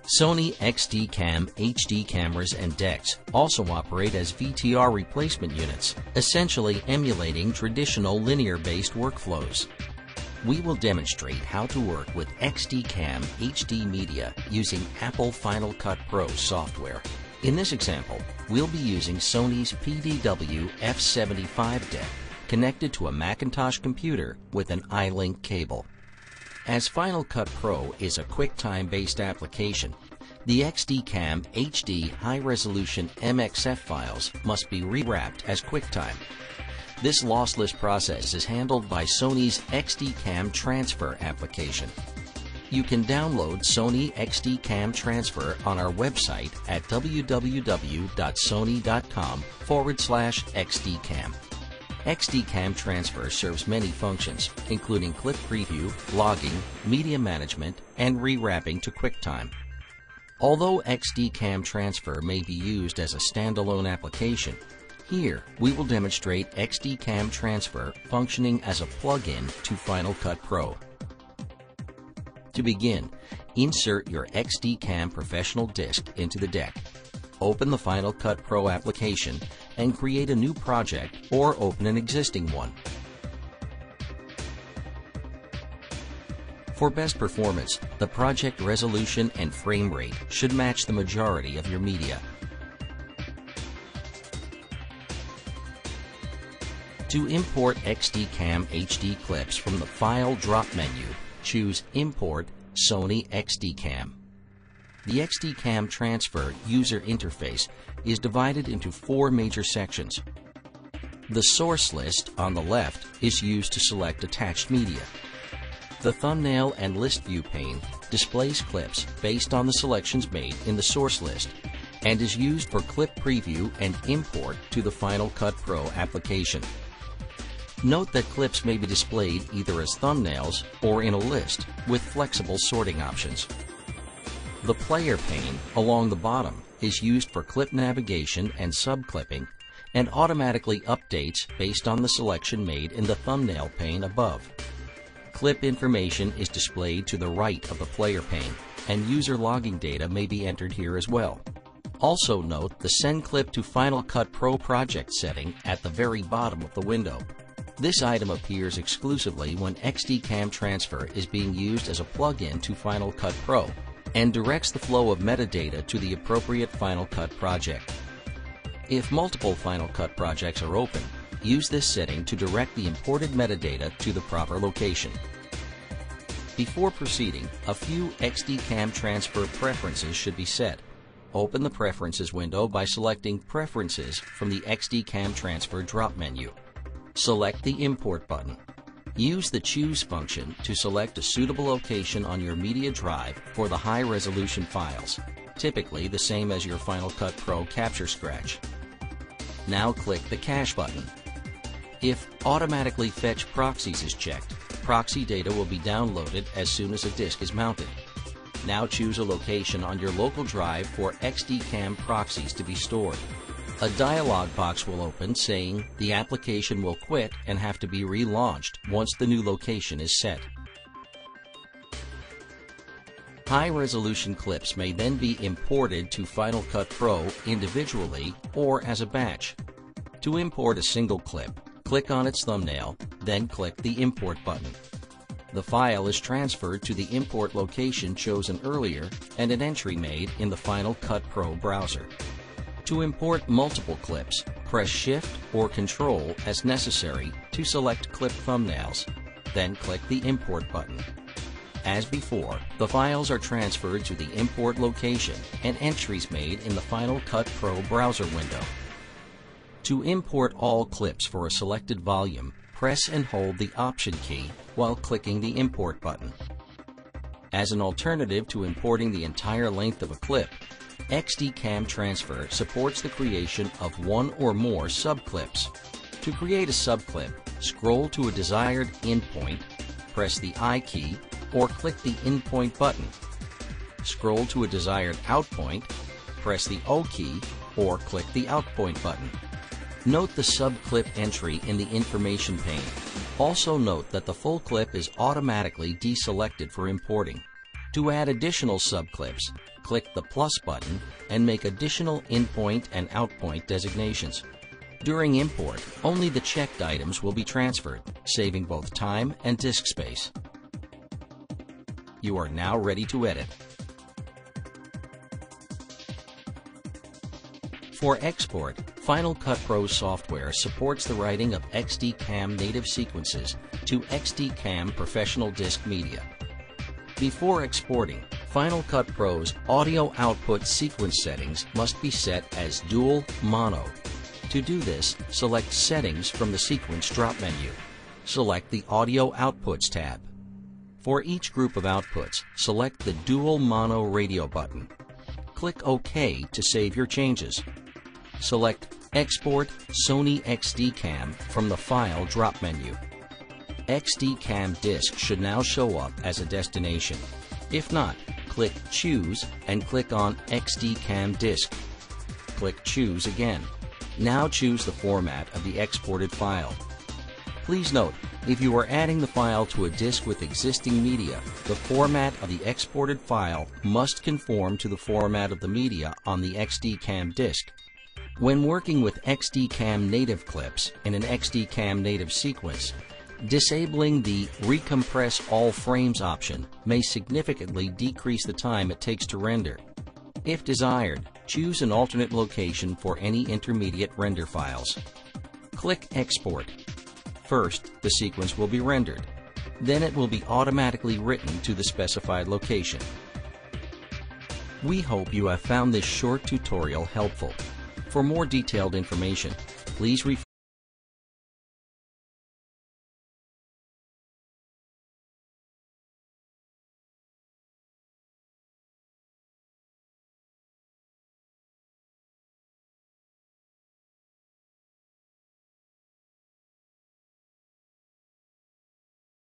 Sony XDCAM HD cameras and decks also operate as VTR replacement units, essentially emulating traditional linear-based workflows. We will demonstrate how to work with XDCAM HD media using Apple Final Cut Pro software. In this example, we'll be using Sony's PDW F75 deck connected to a Macintosh computer with an iLink cable. As Final Cut Pro is a QuickTime-based application, the XDCAM HD high-resolution MXF files must be rewrapped as QuickTime. This lossless process is handled by Sony's XDCAM Transfer application. You can download Sony XDCAM Transfer on our website at www.sony.com/XDCAM. XDCAM Transfer serves many functions, including clip preview, logging, media management, and rewrapping to QuickTime. Although XDCAM Transfer may be used as a standalone application, here we will demonstrate XDCAM Transfer functioning as a plug-in to Final Cut Pro. To begin, insert your XDCAM professional disc into the deck. Open the Final Cut Pro application and create a new project or open an existing one. For best performance, the project resolution and frame rate should match the majority of your media. To import XDCAM HD clips from the File drop menu, choose Import Sony XDCAM. The XDCAM Transfer user interface is divided into 4 major sections. The source list on the left is used to select attached media. The thumbnail and list view pane displays clips based on the selections made in the source list and is used for clip preview and import to the Final Cut Pro application. Note that clips may be displayed either as thumbnails or in a list with flexible sorting options. The player pane along the bottom is used for clip navigation and subclipping and automatically updates based on the selection made in the thumbnail pane above. Clip information is displayed to the right of the player pane, and user logging data may be entered here as well. Also note the Send Clip to Final Cut Pro project setting at the very bottom of the window. This item appears exclusively when XDCAM Transfer is being used as a plug-in to Final Cut Pro and directs the flow of metadata to the appropriate Final Cut project. If multiple Final Cut projects are open, use this setting to direct the imported metadata to the proper location. Before proceeding, a few XDCAM Transfer preferences should be set. Open the Preferences window by selecting Preferences from the XDCAM Transfer drop menu. Select the Import button. Use the Choose function to select a suitable location on your media drive for the high-resolution files, typically the same as your Final Cut Pro Capture Scratch. Now click the Cache button. If Automatically Fetch Proxies is checked, proxy data will be downloaded as soon as a disk is mounted. Now choose a location on your local drive for XDCAM proxies to be stored. A dialog box will open saying the application will quit and have to be relaunched once the new location is set. High-resolution clips may then be imported to Final Cut Pro individually or as a batch. To import a single clip, click on its thumbnail, then click the Import button. The file is transferred to the import location chosen earlier and an entry made in the Final Cut Pro browser. To import multiple clips, press Shift or Control as necessary to select clip thumbnails, then click the Import button. As before, the files are transferred to the import location and entries made in the Final Cut Pro browser window. To import all clips for a selected volume, press and hold the Option key while clicking the Import button. As an alternative to importing the entire length of a clip, XDCAM Transfer supports the creation of one or more subclips. To create a subclip, scroll to a desired endpoint, press the I key, or click the Endpoint button. Scroll to a desired outpoint, press the O key, or click the Outpoint button. Note the subclip entry in the information pane. Also note that the full clip is automatically deselected for importing. To add additional subclips, click the plus button and make additional in-point and out-point designations. During import, only the checked items will be transferred, saving both time and disk space. You are now ready to edit. For export, Final Cut Pro software supports the writing of XDCAM native sequences to XDCAM professional disk media. Before exporting, Final Cut Pro's audio output sequence settings must be set as dual mono. To do this, select Settings from the Sequence drop menu. Select the Audio Outputs tab. For each group of outputs, select the Dual Mono Radio button. Click OK to save your changes. Select Export Sony XDCAM from the File drop menu. XDCAM disk should now show up as a destination. If not, click Choose and click on XDCAM disk. Click Choose again. Now choose the format of the exported file. Please note, if you are adding the file to a disk with existing media, the format of the exported file must conform to the format of the media on the XDCAM disk. When working with XDCAM native clips in an XDCAM native sequence, disabling the Recompress All Frames option may significantly decrease the time it takes to render. If desired, choose an alternate location for any intermediate render files. Click Export. First, the sequence will be rendered. Then it will be automatically written to the specified location. We hope you have found this short tutorial helpful. For more detailed information, please refer